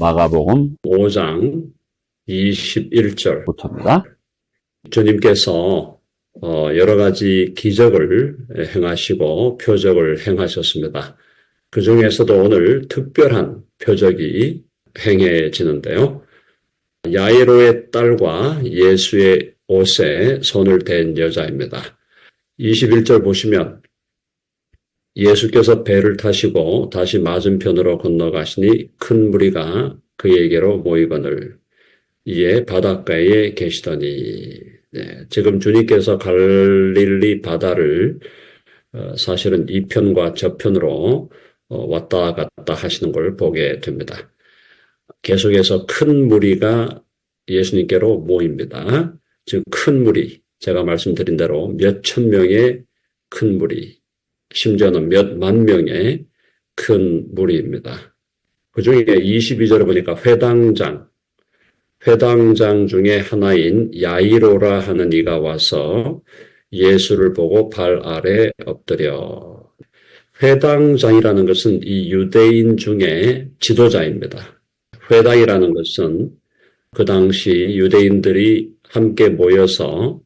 마가복음 5장 21절부터입니다. 5절입니다. 주님께서 여러 가지 기적을 행하시고 표적을 행하셨습니다. 그 중에서도 오늘 특별한 표적이 행해지는데요. 야이로의 딸과 예수의 옷에 손을 댄 여자입니다. 21절 보시면 예수께서 배를 타시고 다시 맞은편으로 건너가시니 큰 무리가 그에게로 모이거늘 이에 바닷가에 계시더니. 네, 지금 주님께서 갈릴리 바다를 사실은 이편과 저편으로 왔다 갔다 하시는 걸 보게 됩니다. 계속해서 큰 무리가 예수님께로 모입니다. 지금 큰 무리, 제가 말씀드린 대로 몇천 명의 큰 무리, 심지어는 몇만 명의 큰 무리입니다. 그 중에 22절에 보니까 회당장 중에 하나인 야이로라 하는 이가 와서 예수를 보고 발 아래 엎드려. 회당장이라는 것은 이 유대인 중에 지도자입니다. 회당이라는 것은 그 당시 유대인들이 함께 모여서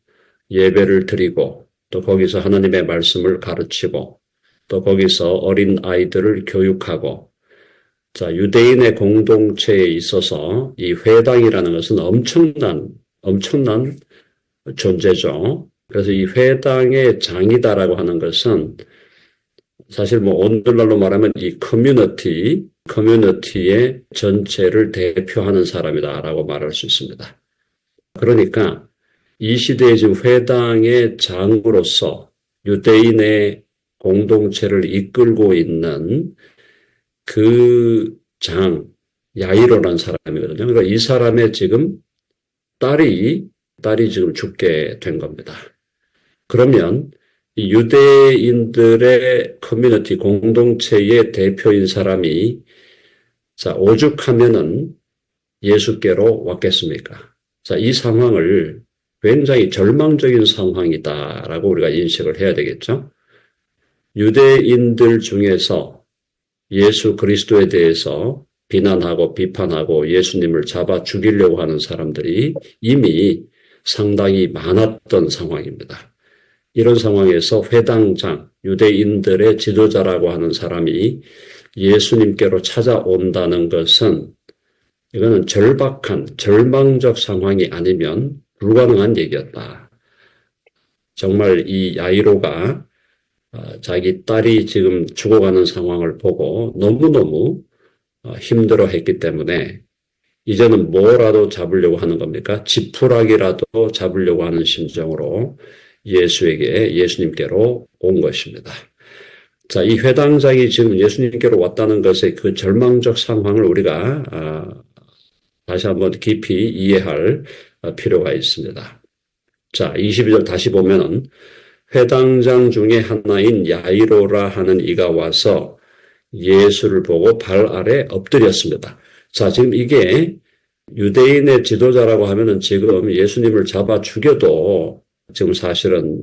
예배를 드리고 또 거기서 하나님의 말씀을 가르치고 또 거기서 어린 아이들을 교육하고, 자, 유대인의 공동체에 있어서 이 회당이라는 것은 엄청난 존재죠. 그래서 이 회당의 장이다라고 하는 것은 사실 오늘날로 말하면 이 커뮤니티의 전체를 대표하는 사람이다라고 말할 수 있습니다. 그러니까 이 시대에 지금 회당의 장으로서 유대인의 공동체를 이끌고 있는 그 장, 야이로라는 사람이거든요. 그러니까 이 사람의 지금 딸이 지금 죽게 된 겁니다. 그러면 이 유대인들의 커뮤니티 공동체의 대표인 사람이, 자, 오죽하면은 예수께로 왔겠습니까? 자, 이 상황을 굉장히 절망적인 상황이다라고 우리가 인식을 해야 되겠죠. 유대인들 중에서 예수 그리스도에 대해서 비난하고 비판하고 예수님을 잡아 죽이려고 하는 사람들이 이미 상당히 많았던 상황입니다. 이런 상황에서 회당장, 유대인들의 지도자라고 하는 사람이 예수님께로 찾아온다는 것은 이거는 절망적 상황이 아니면 불가능한 얘기였다. 정말 이 야이로가 자기 딸이 지금 죽어가는 상황을 보고 너무너무 힘들어했기 때문에 이제는 뭐라도 잡으려고 하는 겁니까? 지푸라기라도 잡으려고 하는 심정으로 예수님께로 온 것입니다. 자, 이 회당장이 지금 예수님께로 왔다는 것의 그 절망적 상황을 우리가 다시 한번 깊이 이해할 필요가 있습니다. 자, 22절 다시 보면은 회당장 중에 하나인 야이로라 하는 이가 와서 예수를 보고 발 아래 엎드렸습니다. 자, 지금 이게 유대인의 지도자라고 하면은 지금 예수님을 잡아 죽여도 지금 사실은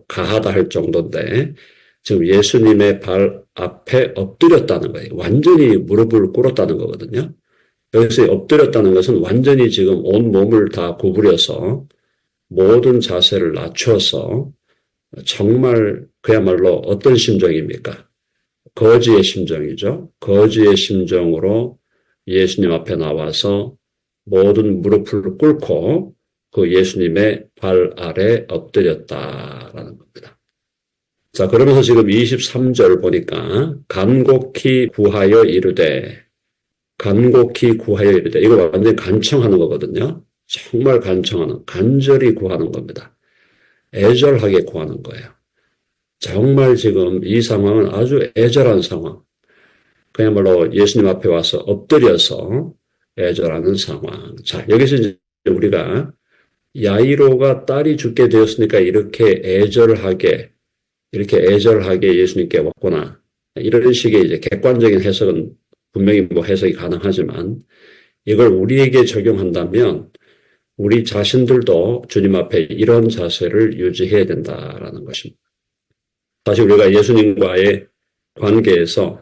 가하다 할 정도인데 지금 예수님의 발 앞에 엎드렸다는 거예요. 완전히 무릎을 꿇었다는 거거든요. 여기서 엎드렸다는 것은 완전히 지금 온 몸을 다 구부려서 모든 자세를 낮춰서 정말 그야말로 어떤 심정입니까? 거지의 심정이죠. 거지의 심정으로 예수님 앞에 나와서 모든 무릎을 꿇고 그 예수님의 발 아래 엎드렸다라는 겁니다. 자, 그러면서 지금 23절 보니까 간곡히 구하여 이르되, 이거 완전히 간청하는 거거든요. 정말 간절히 구하는 겁니다. 애절하게 구하는 거예요. 정말 지금 이 상황은 아주 애절한 상황. 그야말로 예수님 앞에 와서 엎드려서 애절하는 상황. 자, 여기서 이제 우리가 야이로가 딸이 죽게 되었으니까 이렇게 애절하게 예수님께 왔구나. 이런 식의 이제 객관적인 해석은 분명히 해석이 가능하지만 이걸 우리에게 적용한다면 우리 자신들도 주님 앞에 이런 자세를 유지해야 된다라는 것입니다. 사실 우리가 예수님과의 관계에서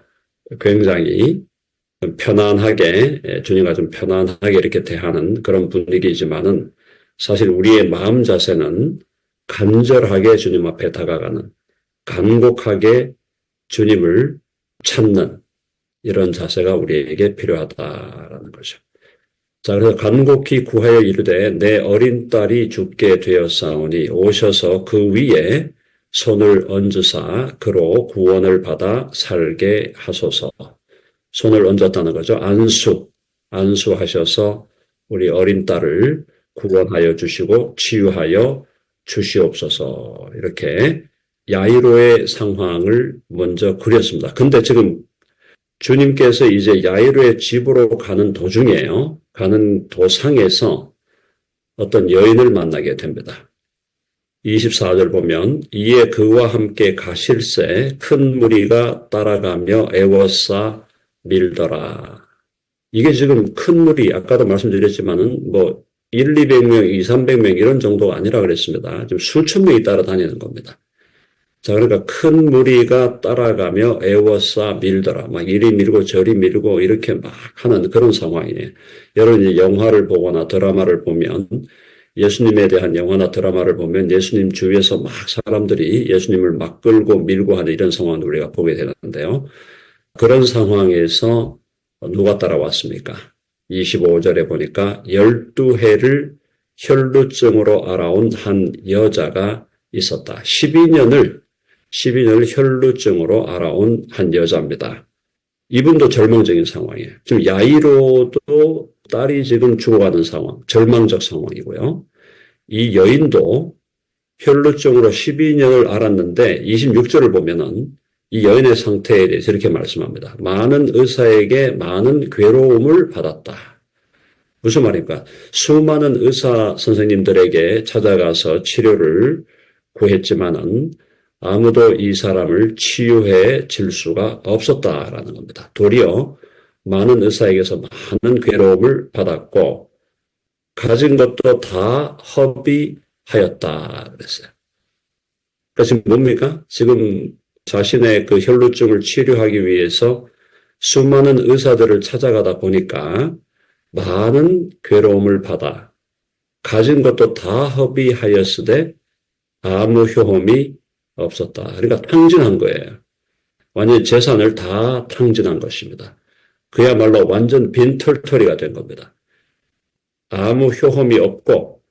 굉장히 좀 편안하게, 주님과 좀 편안하게 이렇게 대하는 그런 분위기이지만은 사실 우리의 마음 자세는 간절하게 주님 앞에 다가가는, 간곡하게 주님을 찾는 이런 자세가 우리에게 필요하다라는 거죠. 자, 그래서 간곡히 구하여 이르되 내 어린 딸이 죽게 되었사오니 오셔서 그 위에 손을 얹으사 그로 구원을 받아 살게 하소서. 손을 얹었다는 거죠. 안수하셔서 우리 어린 딸을 구원하여 주시고 치유하여 주시옵소서. 이렇게 야이로의 상황을 먼저 그렸습니다. 근데 지금 주님께서 이제 야이로의 집으로 가는 도중이에요. 가는 도상에서 어떤 여인을 만나게 됩니다. 24절 보면 이에 그와 함께 가실새 큰 무리가 따라가며 애워싸 밀더라. 이게 지금 큰 무리, 아까도 말씀드렸지만은 뭐 1, 200명, 2, 300명 이런 정도가 아니라 그랬습니다. 지금 수천 명이 따라다니는 겁니다. 자, 그러니까 큰 무리가 따라가며 애워싸 밀더라. 막 이리 밀고 저리 밀고 이렇게 막 하는 그런 상황이에요. 여러분이 영화를 보거나 드라마를 보면 예수님에 대한 영화나 드라마를 보면 예수님 주위에서 막 사람들이 예수님을 막 끌고 밀고 하는 이런 상황을 우리가 보게 되는데요. 그런 상황에서 누가 따라왔습니까? 25절에 보니까 12해를 혈루증으로 알아온 한 여자가 있었다. 12년을 혈루증으로 알아온 한 여자입니다. 이분도 절망적인 상황이에요. 지금 야이로도 딸이 지금 죽어가는 상황, 절망적 상황이고요. 이 여인도 혈루증으로 12년을 앓았는데 26절을 보면은 이 여인의 상태에 대해서 이렇게 말씀합니다. 많은 의사에게 많은 괴로움을 받았다. 무슨 말입니까? 수많은 의사 선생님들에게 찾아가서 치료를 구했지만은 아무도 이 사람을 치유해 줄 수가 없었다라는 겁니다. 도리어 많은 의사에게서 많은 괴로움을 받았고 가진 것도 다 허비하였다 그랬어요. 그러니까 지금 뭡니까? 지금 자신의 그 혈루증을 치료하기 위해서 수많은 의사들을 찾아가다 보니까 많은 괴로움을 받아 가진 것도 다 허비하였으되 아무 효험이 없었다. 그러니까 탕진한 거예요. 완전히 재산을 다 탕진한 것입니다. 그야말로 완전 빈털터리가 된 겁니다. 아무 효험이 없고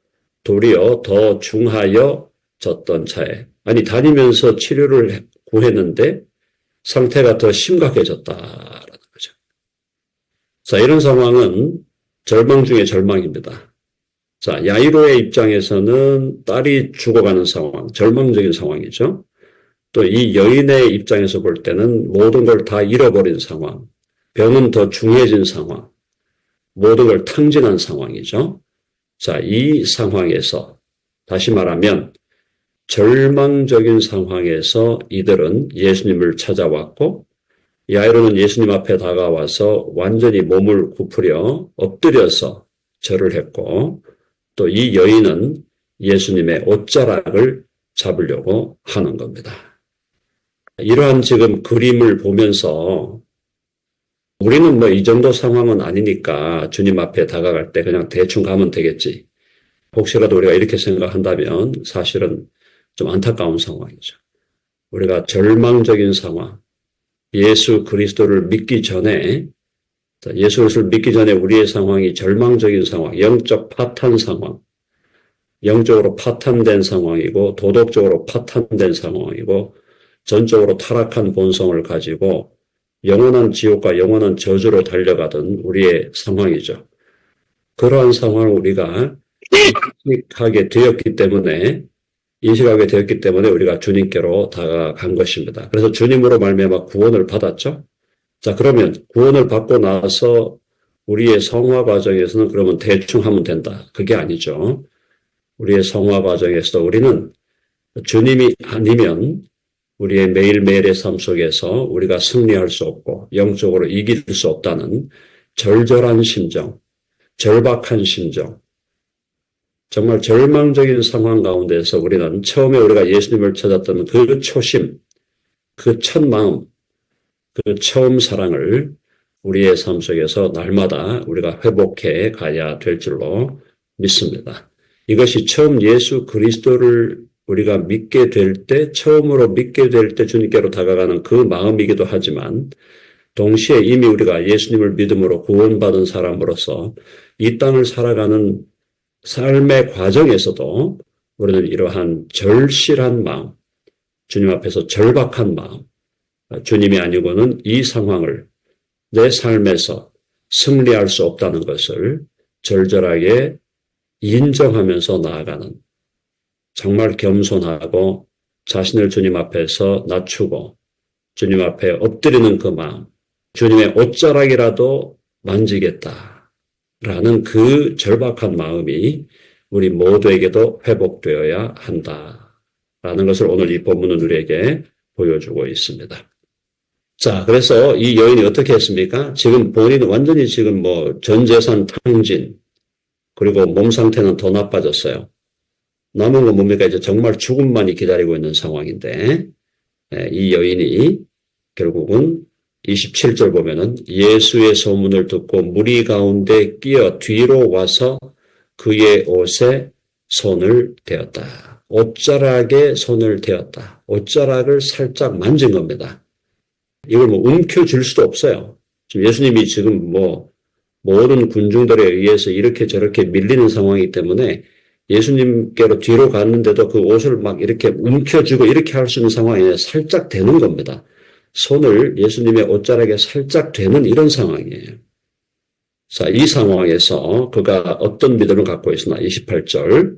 도리어 더 중하여졌던 차에 아니 다니면서 치료를 구했는데 상태가 더 심각해졌다라는 거죠. 자, 이런 상황은 절망 중에 절망입니다. 자, 야이로의 입장에서는 딸이 죽어가는 상황, 절망적인 상황이죠. 또 이 여인의 입장에서 볼 때는 모든 걸 다 잃어버린 상황, 병은 더 중해진 상황, 모든 걸 탕진한 상황이죠. 자, 이 상황에서 다시 말하면 절망적인 상황에서 이들은 예수님을 찾아왔고 야이로는 예수님 앞에 다가와서 완전히 몸을 굽으려 엎드려서 절을 했고 또 이 여인은 예수님의 옷자락을 잡으려고 하는 겁니다. 이러한 지금 그림을 보면서 우리는 뭐 이 정도 상황은 아니니까 주님 앞에 다가갈 때 그냥 대충 가면 되겠지. 혹시라도 우리가 이렇게 생각한다면 사실은 좀 안타까운 상황이죠. 우리가 절망적인 상황, 예수 그리스도를 믿기 전에 예수 그리스도를 믿기 전에 우리의 상황이 절망적인 상황, 영적 파탄 상황, 영적으로 파탄된 상황이고 도덕적으로 파탄된 상황이고 전적으로 타락한 본성을 가지고 영원한 지옥과 영원한 저주로 달려가던 우리의 상황이죠. 그러한 상황을 우리가 인식하게 되었기 때문에 우리가 주님께로 다가간 것입니다. 그래서 주님으로 말미암아 구원을 받았죠. 자, 그러면 구원을 받고 나서 우리의 성화 과정에서는 그러면 대충 하면 된다. 그게 아니죠. 우리의 성화 과정에서 우리는 주님이 아니면 우리의 매일매일의 삶 속에서 우리가 승리할 수 없고 영적으로 이길 수 없다는 절절한 심정, 절박한 심정, 정말 절망적인 상황 가운데서 우리는 처음에 우리가 예수님을 찾았던 그 초심, 그 첫 마음, 그 처음 사랑을 우리의 삶 속에서 날마다 우리가 회복해 가야 될 줄로 믿습니다. 이것이 처음 예수 그리스도를 우리가 믿게 될 때, 처음으로 믿게 될 때 주님께로 다가가는 그 마음이기도 하지만 동시에 이미 우리가 예수님을 믿음으로 구원받은 사람으로서 이 땅을 살아가는 삶의 과정에서도 우리는 이러한 절실한 마음, 주님 앞에서 절박한 마음, 주님이 아니고는 이 상황을 내 삶에서 승리할 수 없다는 것을 절절하게 인정하면서 나아가는 정말 겸손하고 자신을 주님 앞에서 낮추고 주님 앞에 엎드리는 그 마음, 주님의 옷자락이라도 만지겠다라는 그 절박한 마음이 우리 모두에게도 회복되어야 한다라는 것을 오늘 이 본문은 우리에게 보여주고 있습니다. 자, 그래서 이 여인이 어떻게 했습니까? 지금 본인은 완전히 지금 전 재산 탕진, 그리고 몸 상태는 더 나빠졌어요. 남은 건 뭡니까? 이제 정말 죽음만이 기다리고 있는 상황인데, 이 여인이 결국은 27절 보면은 예수의 소문을 듣고 무리 가운데 끼어 뒤로 와서 그의 옷에 손을 대었다. 옷자락에 손을 대었다. 옷자락을 살짝 만진 겁니다. 이걸 움켜쥘 수도 없어요. 지금 예수님이 지금 모든 군중들에 의해서 이렇게 저렇게 밀리는 상황이기 때문에 예수님께로 뒤로 갔는데도 그 옷을 막 이렇게 움켜쥐고 이렇게 할 수 있는 상황이 아니라 살짝 대는 겁니다. 손을 예수님의 옷자락에 살짝 대는 이런 상황이에요. 자, 이 상황에서 그가 어떤 믿음을 갖고 있으나 28절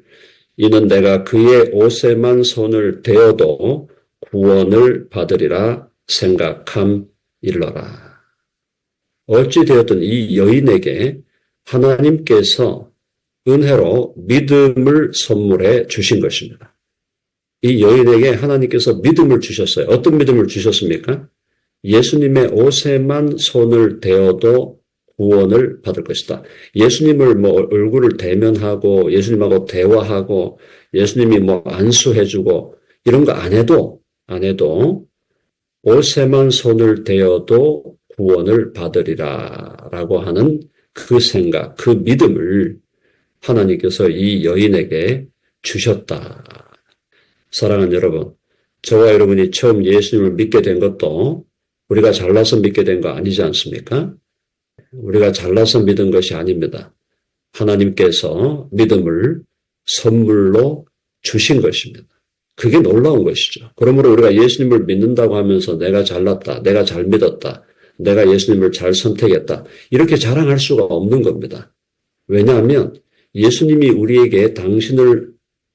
이는 내가 그의 옷에만 손을 대어도 구원을 받으리라 생각함일러라. 어찌되었든 이 여인에게 하나님께서 은혜로 믿음을 선물해 주신 것입니다. 이 여인에게 하나님께서 믿음을 주셨어요. 어떤 믿음을 주셨습니까? 예수님의 옷에만 손을 대어도 구원을 받을 것이다. 예수님을 얼굴을 대면하고 예수님하고 대화하고 예수님이 안수해주고 이런 거 안 해도 옷에만 손을 대어도 구원을 받으리라 라고 하는 그 생각, 그 믿음을 하나님께서 이 여인에게 주셨다. 사랑하는 여러분, 저와 여러분이 처음 예수님을 믿게 된 것도 우리가 잘나서 믿게 된 거 아니지 않습니까? 우리가 잘나서 믿은 것이 아닙니다. 하나님께서 믿음을 선물로 주신 것입니다. 그게 놀라운 것이죠. 그러므로 우리가 예수님을 믿는다고 하면서 내가 잘났다, 내가 잘 믿었다, 내가 예수님을 잘 선택했다 이렇게 자랑할 수가 없는 겁니다. 왜냐하면 예수님이 우리에게 당신을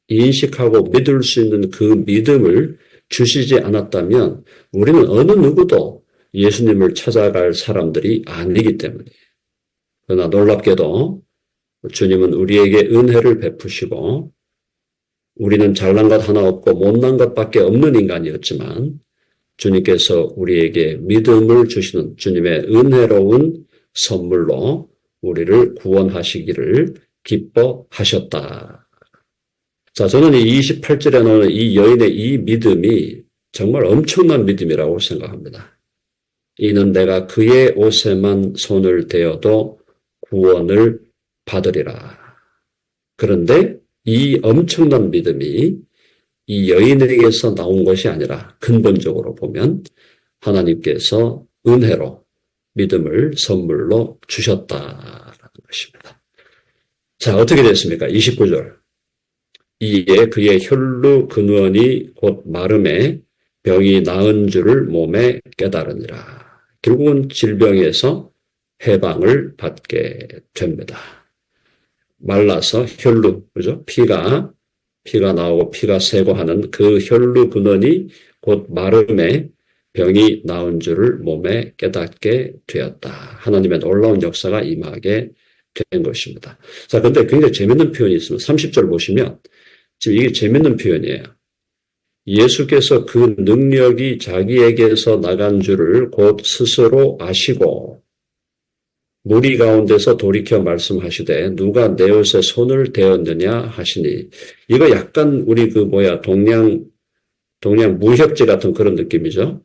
인식하고 믿을 수 있는 그 믿음을 주시지 않았다면 우리는 어느 누구도 예수님을 찾아갈 사람들이 아니기 때문이에요. 그러나 놀랍게도 주님은 우리에게 은혜를 베푸시고 우리는 잘난 것 하나 없고 못난 것밖에 없는 인간이었지만 주님께서 우리에게 믿음을 주시는 주님의 은혜로운 선물로 우리를 구원하시기를 기뻐하셨다. 자, 저는 이 28절에 나오는 이 여인의 이 믿음이 정말 엄청난 믿음이라고 생각합니다. 이는 내가 그의 옷에만 손을 대어도 구원을 받으리라. 그런데 이 엄청난 믿음이 이 여인에게서 나온 것이 아니라 근본적으로 보면 하나님께서 은혜로 믿음을 선물로 주셨다라는 것입니다. 자, 어떻게 됐습니까? 29절. 이에 그의 혈루 근원이 곧 마름에 병이 나은 줄을 몸에 깨달으니라. 결국은 질병에서 해방을 받게 됩니다. 말라서 혈루, 그죠? 피가 나오고 피가 새고 하는 그 혈루 근원이 곧 마름에 병이 나은 줄을 몸에 깨닫게 되었다. 하나님의 놀라운 역사가 임하게 된 것입니다. 자, 근데 굉장히 재밌는 표현이 있습니다. 30절 보시면 지금 이게 재밌는 표현이에요. 예수께서 그 능력이 자기에게서 나간 줄을 곧 스스로 아시고 무리 가운데서 돌이켜 말씀하시되 누가 내 옷에 손을 대었느냐 하시니 이거 약간 우리 동양 무협지 같은 그런 느낌이죠.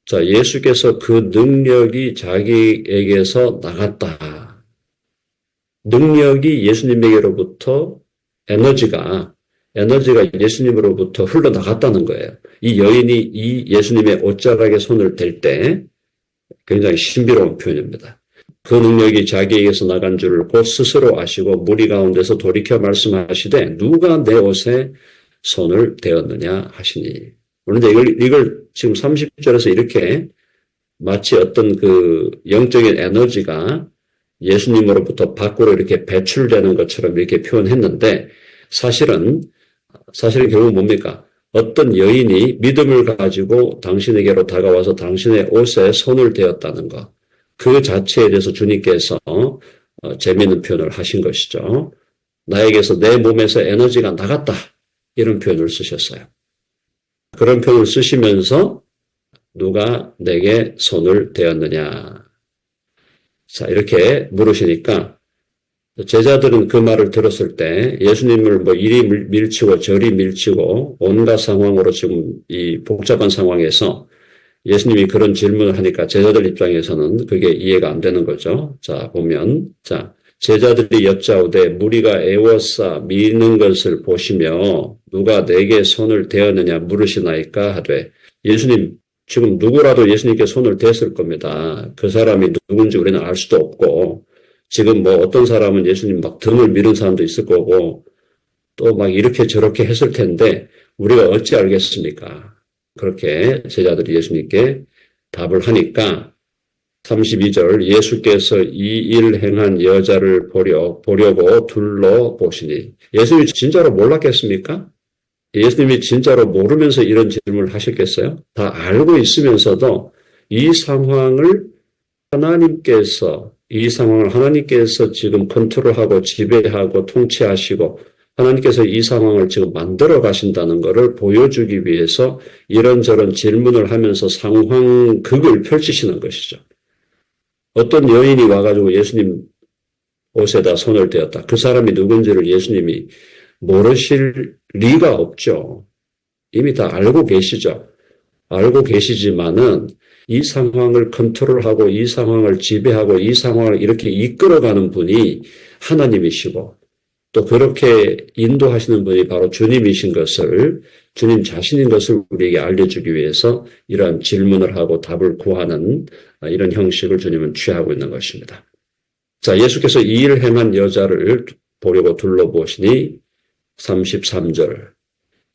자, 예수께서 그 능력이 자기에게서 나갔다. 능력이 예수님에게로부터 에너지가 예수님으로부터 흘러나갔다는 거예요. 이 여인이 이 예수님의 옷자락에 손을 댈 때 굉장히 신비로운 표현입니다. 그 능력이 자기에게서 나간 줄을 곧 스스로 아시고 무리 가운데서 돌이켜 말씀하시되 누가 내 옷에 손을 대었느냐 하시니. 그런데 이걸 지금 30절에서 이렇게 마치 어떤 그 영적인 에너지가 예수님으로부터 밖으로 이렇게 배출되는 것처럼 이렇게 표현했는데 사실은 결국 뭡니까? 어떤 여인이 믿음을 가지고 당신에게로 다가와서 당신의 옷에 손을 대었다는 것. 그 자체에 대해서 주님께서 재미있는 표현을 하신 것이죠. 나에게서 내 몸에서 에너지가 나갔다. 이런 표현을 쓰셨어요. 그런 표현을 쓰시면서 누가 내게 손을 대었느냐. 자, 이렇게 물으시니까 제자들은 그 말을 들었을 때 예수님을 뭐 이리 밀치고 저리 밀치고 온갖 상황으로 지금 이 복잡한 상황에서 예수님이 그런 질문을 하니까 제자들 입장에서는 그게 이해가 안 되는 거죠. 자, 보면, 자, 제자들이 여짜오되 무리가 애워싸 미는 것을 보시며 누가 내게 손을 대었느냐 물으시나이까 하되 예수님, 지금 누구라도 예수님께 손을 댔을 겁니다. 그 사람이 누군지 우리는 알 수도 없고 지금 뭐 어떤 사람은 예수님 막 등을 밀은 사람도 있을 거고 또 막 이렇게 저렇게 했을 텐데 우리가 어찌 알겠습니까? 그렇게 제자들이 예수님께 답을 하니까 32절 예수께서 이 일 행한 여자를 보려고 둘러보시니 예수님이 진짜로 몰랐겠습니까? 예수님이 진짜로 모르면서 이런 질문을 하셨겠어요? 다 알고 있으면서도 이 상황을 하나님께서 지금 컨트롤하고 지배하고 통치하시고 하나님께서 이 상황을 지금 만들어 가신다는 것을 보여주기 위해서 이런저런 질문을 하면서 상황극을 펼치시는 것이죠. 어떤 여인이 와가지고 예수님 옷에다 손을 대었다. 그 사람이 누군지를 예수님이 모르실 리가 없죠. 이미 다 알고 계시죠. 알고 계시지만은 이 상황을 컨트롤하고 이 상황을 지배하고 이 상황을 이렇게 이끌어가는 분이 하나님이시고 또 그렇게 인도하시는 분이 바로 주님이신 것을 주님 자신인 것을 우리에게 알려주기 위해서 이러한 질문을 하고 답을 구하는 이런 형식을 주님은 취하고 있는 것입니다. 자, 예수께서 이 일을 행한 여자를 보려고 둘러보시니 33절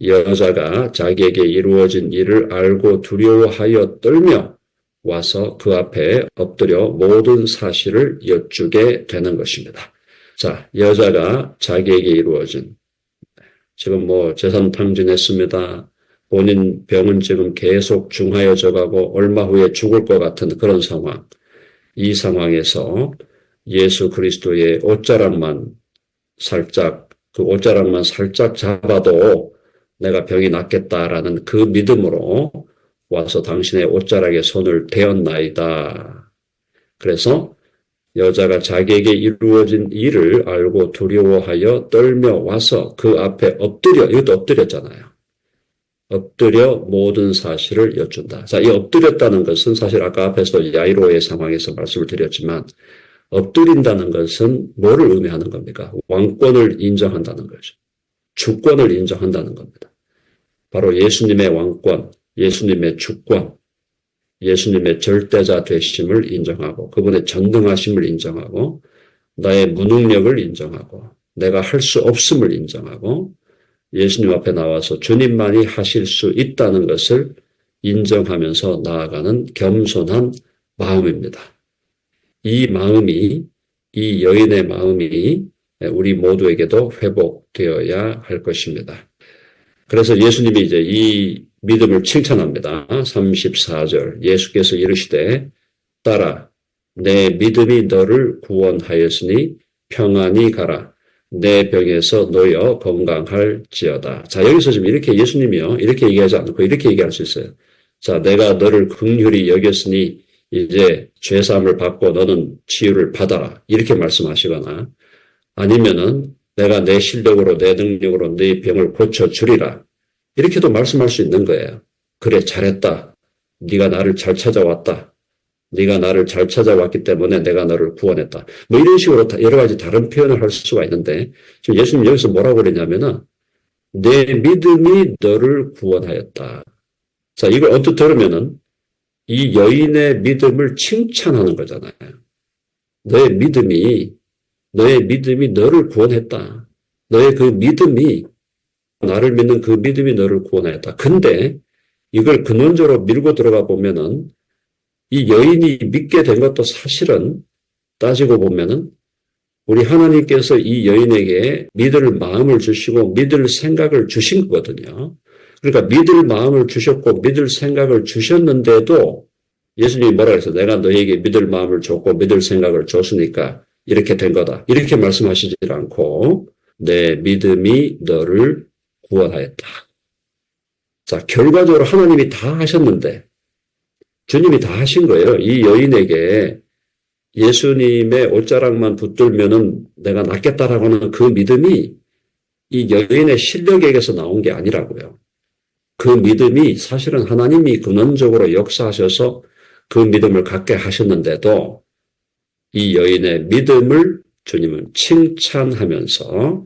여자가 자기에게 이루어진 일을 알고 두려워하여 떨며 와서 그 앞에 엎드려 모든 사실을 여쭈게 되는 것입니다. 자, 여자가 자기에게 이루어진 지금 뭐 재산 탕진했습니다. 본인 병은 지금 계속 중하여져 가고 얼마 후에 죽을 것 같은 그런 상황. 이 상황에서 예수 그리스도의 옷자락만 살짝 잡아도 내가 병이 낫겠다라는 그 믿음으로 와서 당신의 옷자락에 손을 대었나이다. 그래서 여자가 자기에게 이루어진 일을 알고 두려워하여 떨며 와서 그 앞에 이것도 엎드렸잖아요. 엎드려 모든 사실을 여쭌다. 자, 이 엎드렸다는 것은 사실 아까 앞에서 야이로의 상황에서 말씀을 드렸지만 엎드린다는 것은 뭐를 의미하는 겁니까? 왕권을 인정한다는 거죠. 주권을 인정한다는 겁니다. 바로 예수님의 왕권, 예수님의 주권, 예수님의 절대자 되심을 인정하고 그분의 전능하심을 인정하고 나의 무능력을 인정하고 내가 할 수 없음을 인정하고 예수님 앞에 나와서 주님만이 하실 수 있다는 것을 인정하면서 나아가는 겸손한 마음입니다. 이 여인의 마음이 우리 모두에게도 회복되어야 할 것입니다. 그래서 예수님이 이제 이 믿음을 칭찬합니다. 34절 예수께서 이르시되 딸아 내 믿음이 너를 구원하였으니 평안히 가라. 내 병에서 놓여 건강할지어다. 자, 여기서 지금 이렇게 예수님이요. 이렇게 얘기하지 않고 이렇게 얘기할 수 있어요. 자, 내가 너를 긍휼히 여겼으니 이제 죄사함을 받고 너는 치유를 받아라. 이렇게 말씀하시거나 아니면은 내가 내 실력으로 내 능력으로 네 병을 고쳐주리라. 이렇게도 말씀할 수 있는 거예요. 그래, 잘했다. 네가 나를 잘 찾아왔다. 네가 나를 잘 찾아왔기 때문에 내가 너를 구원했다. 뭐 이런 식으로 여러 가지 다른 표현을 할 수가 있는데 지금 예수님 여기서 뭐라고 그러냐면은 내 믿음이 너를 구원하였다. 자, 이걸 언뜻 들으면은 이 여인의 믿음을 칭찬하는 거잖아요. 너의 믿음이 너를 구원했다. 너의 그 믿음이 나를 믿는 그 믿음이 너를 구원하였다. 근데 이걸 근원적으로 밀고 들어가 보면은 이 여인이 믿게 된 것도 사실은 따지고 보면은 우리 하나님께서 이 여인에게 믿을 마음을 주시고 믿을 생각을 주신 거거든요. 그러니까 믿을 마음을 주셨고 믿을 생각을 주셨는데도 예수님이 뭐라 그랬어요? 내가 너에게 믿을 마음을 줬고 믿을 생각을 줬으니까 이렇게 된 거다. 이렇게 말씀하시지 않고 내 믿음이 너를 구원하였다. 자, 결과적으로 하나님이 다 하셨는데 주님이 다 하신 거예요. 이 여인에게 예수님의 옷자락만 붙들면은 내가 낫겠다라고 하는 그 믿음이 이 여인의 실력에게서 나온 게 아니라고요. 그 믿음이 사실은 하나님이 근원적으로 역사하셔서 그 믿음을 갖게 하셨는데도 이 여인의 믿음을 주님은 칭찬하면서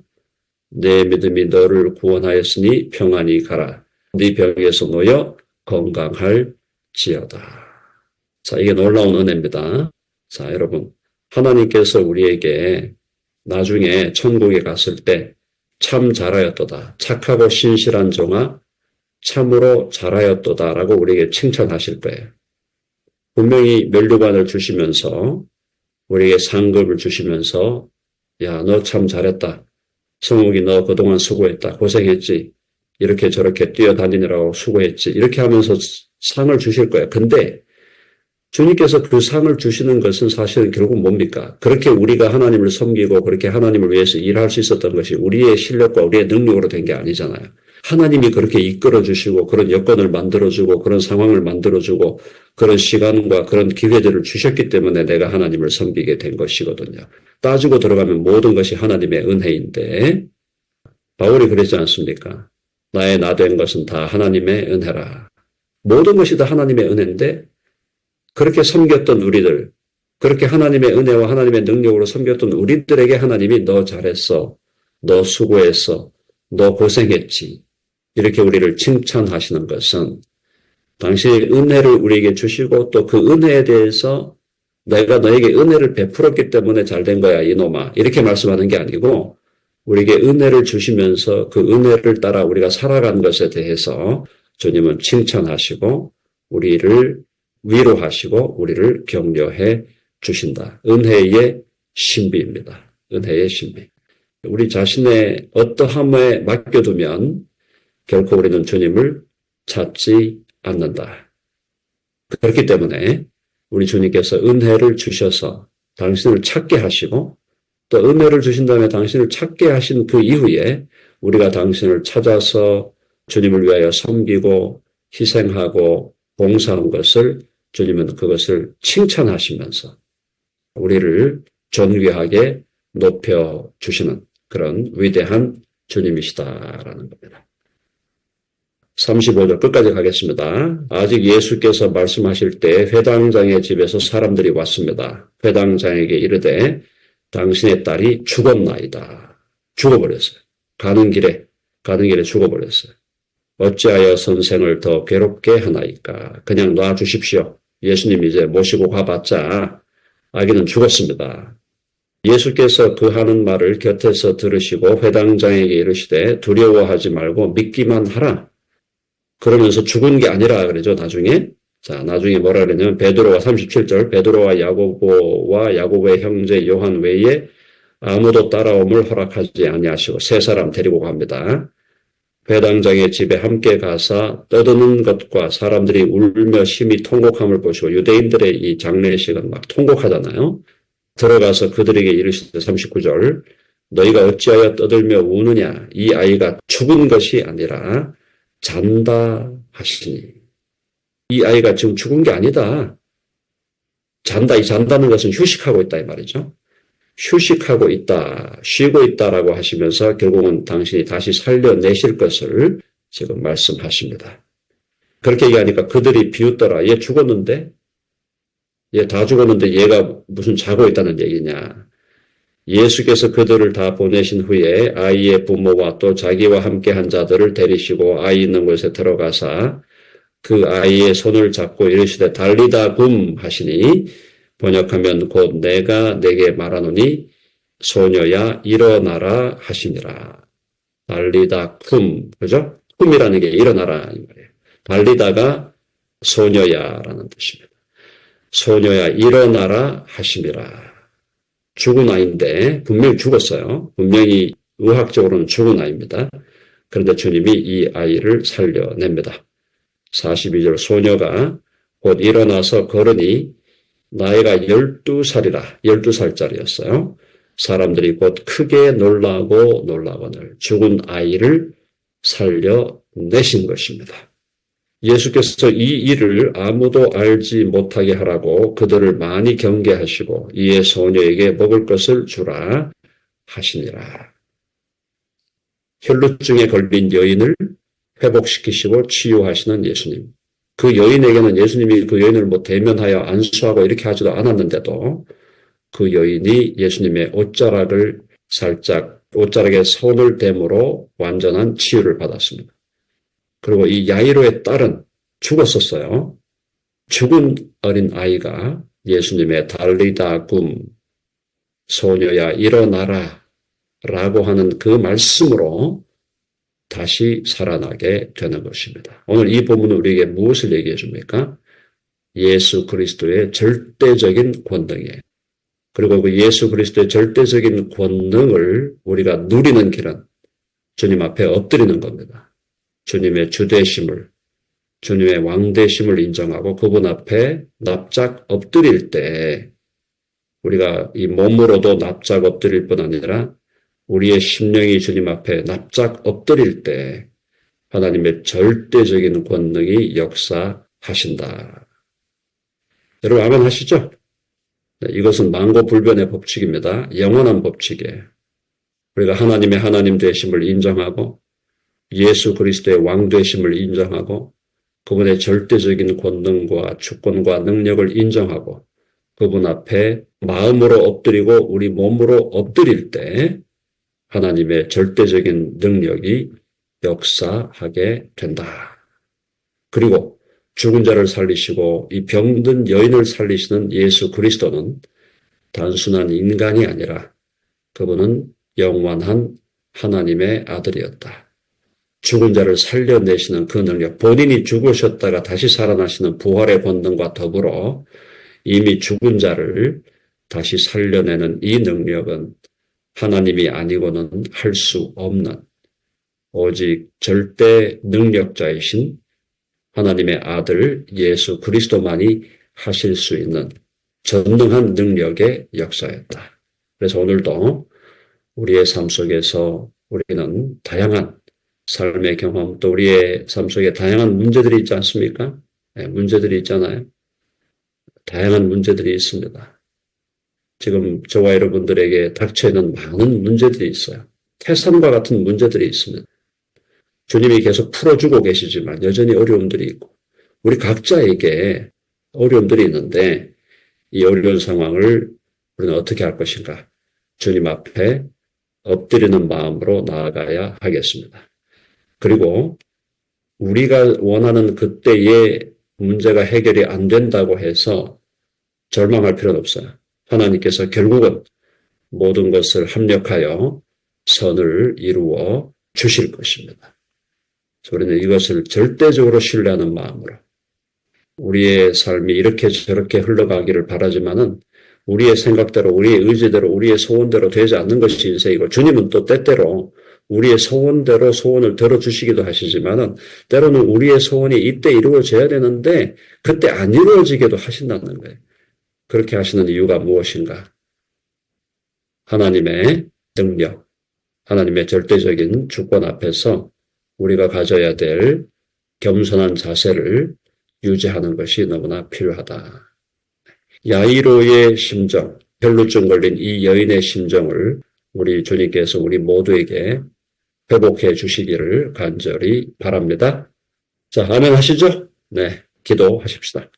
내 믿음이 너를 구원하였으니 평안히 가라. 네 병에서 놓여 건강할지어다. 자, 이게 놀라운 은혜입니다. 자, 여러분, 하나님께서 우리에게 나중에 천국에 갔을 때 참 잘하였도다. 착하고 신실한 종아 참으로 잘하였도다라고 우리에게 칭찬하실 거예요. 분명히 면류관을 주시면서 우리에게 상급을 주시면서 야, 너 참 잘했다. 성욱이 너 그동안 수고했다. 고생했지. 이렇게 저렇게 뛰어다니느라고 수고했지. 이렇게 하면서 상을 주실 거예요. 근데 주님께서 그 상을 주시는 것은 사실은 결국 뭡니까? 그렇게 우리가 하나님을 섬기고 그렇게 하나님을 위해서 일할 수 있었던 것이 우리의 실력과 우리의 능력으로 된 게 아니잖아요. 하나님이 그렇게 이끌어 주시고 그런 여건을 만들어 주고 그런 상황을 만들어 주고 그런 시간과 그런 기회들을 주셨기 때문에 내가 하나님을 섬기게 된 것이거든요. 따지고 들어가면 모든 것이 하나님의 은혜인데 바울이 그러지 않습니까? 나의 나 된 것은 다 하나님의 은혜라. 모든 것이 다 하나님의 은혜인데 그렇게 섬겼던 우리들, 그렇게 하나님의 은혜와 하나님의 능력으로 섬겼던 우리들에게 하나님이 너 잘했어, 너 수고했어, 너 고생했지. 이렇게 우리를 칭찬하시는 것은 당신의 은혜를 우리에게 주시고 또 그 은혜에 대해서 내가 너에게 은혜를 베풀었기 때문에 잘된 거야, 이놈아. 이렇게 말씀하는 게 아니고 우리에게 은혜를 주시면서 그 은혜를 따라 우리가 살아간 것에 대해서 주님은 칭찬하시고 우리를 위로하시고 우리를 격려해 주신다. 은혜의 신비입니다. 은혜의 신비. 우리 자신의 어떠함에 맡겨두면 결코 우리는 주님을 찾지 않는다. 그렇기 때문에 우리 주님께서 은혜를 주셔서 당신을 찾게 하시고 또 은혜를 주신 다음에 당신을 찾게 하신 그 이후에 우리가 당신을 찾아서 주님을 위하여 섬기고 희생하고 봉사한 것을 주님은 그것을 칭찬하시면서 우리를 존귀하게 높여주시는 그런 위대한 주님이시다라는 겁니다. 35절 끝까지 가겠습니다. 아직 예수께서 말씀하실 때 회당장의 집에서 사람들이 왔습니다. 회당장에게 이르되 당신의 딸이 죽었나이다. 죽어버렸어요. 가는 길에 죽어버렸어요. 어찌하여 선생을 더 괴롭게 하나이까. 그냥 놔주십시오. 예수님 이제 모시고 가봤자 아기는 죽었습니다. 예수께서 그 하는 말을 곁에서 들으시고 회당장에게 이르시되 두려워하지 말고 믿기만 하라. 그러면서 죽은 게 아니라 그러죠. 나중에 뭐라 그러냐면 37절 베드로와 야고보의 형제 요한 외에 아무도 따라옴을 허락하지 아니하시고 세 사람 데리고 갑니다. 회당장의 집에 함께 가사 떠드는 것과 사람들이 울며 심히 통곡함을 보시고 유대인들의 이 장례식은 막 통곡하잖아요. 들어가서 그들에게 이르시되 39절 너희가 어찌하여 떠들며 우느냐 이 아이가 죽은 것이 아니라 잔다 하시니 이 아이가 지금 죽은 게 아니다. 이 잔다는 것은 휴식하고 있다 이 말이죠. 휴식하고 있다, 쉬고 있다라고 하시면서 결국은 당신이 다시 살려내실 것을 지금 말씀하십니다. 그렇게 얘기하니까 그들이 비웃더라. 얘 죽었는데? 얘 다 죽었는데 얘가 무슨 자고 있다는 얘기냐. 예수께서 그들을 다 보내신 후에 아이의 부모와 또 자기와 함께 한 자들을 데리시고 아이 있는 곳에 들어가사 그 아이의 손을 잡고 이르시되 달리다 굼 하시니 번역하면 곧 내가 내게 말하노니 소녀야 일어나라 하시니라. 달리다 쿰, 그죠? 쿰이라는 게 일어나라 이 말이에요. 달리다가 소녀야라는 뜻입니다. 소녀야 일어나라 하시니라. 죽은 아이인데 분명히 죽었어요. 분명히 의학적으로는 죽은 아이입니다. 그런데 주님이 이 아이를 살려냅니다. 42절 소녀가 곧 일어나서 걸으니 나이가 12살이라 12살짜리였어요. 사람들이 곧 크게 놀라고 놀라거늘 죽은 아이를 살려내신 것입니다. 예수께서 이 일을 아무도 알지 못하게 하라고 그들을 많이 경계하시고 이에 소녀에게 먹을 것을 주라 하시니라. 혈루증에 걸린 여인을 회복시키시고 치유하시는 예수님. 그 여인에게는 예수님이 그 여인을 대면하여 안수하고 이렇게 하지도 않았는데도 그 여인이 예수님의 옷자락을 살짝 옷자락에 손을 댐으로 완전한 치유를 받았습니다. 그리고 이 야이로의 딸은 죽었었어요. 죽은 어린 아이가 예수님의 달리다 굼 소녀야 일어나라 라고 하는 그 말씀으로 다시 살아나게 되는 것입니다. 오늘 이 본문은 우리에게 무엇을 얘기해 줍니까? 예수 그리스도의 절대적인 권능이에요. 그리고 그 예수 그리스도의 절대적인 권능을 우리가 누리는 길은 주님 앞에 엎드리는 겁니다. 주님의 주되심을, 주님의 왕되심을 인정하고 그분 앞에 납작 엎드릴 때 우리가 이 몸으로도 납작 엎드릴 뿐 아니라 우리의 심령이 주님 앞에 납작 엎드릴 때 하나님의 절대적인 권능이 역사하신다. 여러분 아멘 하시죠? 이것은 만고불변의 법칙입니다. 영원한 법칙이에요. 우리가 하나님의 하나님 되심을 인정하고 예수 그리스도의 왕 되심을 인정하고 그분의 절대적인 권능과 주권과 능력을 인정하고 그분 앞에 마음으로 엎드리고 우리 몸으로 엎드릴 때 하나님의 절대적인 능력이 역사하게 된다. 그리고 죽은 자를 살리시고 이 병든 여인을 살리시는 예수 그리스도는 단순한 인간이 아니라 그분은 영원한 하나님의 아들이었다. 죽은 자를 살려내시는 그 능력, 본인이 죽으셨다가 다시 살아나시는 부활의 본능과 더불어 이미 죽은 자를 다시 살려내는 이 능력은 하나님이 아니고는 할 수 없는 오직 절대 능력자이신 하나님의 아들 예수 그리스도만이 하실 수 있는 전능한 능력의 역사였다. 그래서 오늘도 우리의 삶 속에서 우리는 다양한 삶의 경험 또 우리의 삶 속에 다양한 문제들이 있지 않습니까? 네, 문제들이 있잖아요. 다양한 문제들이 있습니다. 지금 저와 여러분들에게 닥쳐있는 많은 문제들이 있어요. 태산과 같은 문제들이 있습니다. 주님이 계속 풀어주고 계시지만 여전히 어려움들이 있고 우리 각자에게 어려움들이 있는데 이 어려운 상황을 우리는 어떻게 할 것인가? 주님 앞에 엎드리는 마음으로 나아가야 하겠습니다. 그리고 우리가 원하는 그때의 문제가 해결이 안 된다고 해서 절망할 필요는 없어요. 하나님께서 결국은 모든 것을 합력하여 선을 이루어 주실 것입니다. 우리는 이것을 절대적으로 신뢰하는 마음으로 우리의 삶이 이렇게 저렇게 흘러가기를 바라지만은 우리의 생각대로 우리의 의지대로 우리의 소원대로 되지 않는 것이 인생이고 주님은 또 때때로 우리의 소원대로 소원을 들어주시기도 하시지만은 때로는 우리의 소원이 이때 이루어져야 되는데 그때 안 이루어지게도 하신다는 거예요. 그렇게 하시는 이유가 무엇인가? 하나님의 능력, 하나님의 절대적인 주권 앞에서 우리가 가져야 될 겸손한 자세를 유지하는 것이 너무나 필요하다. 야이로의 심정, 혈루증 걸린 이 여인의 심정을 우리 주님께서 우리 모두에게 회복해 주시기를 간절히 바랍니다. 자, 아멘 하시죠? 네, 기도하십시다.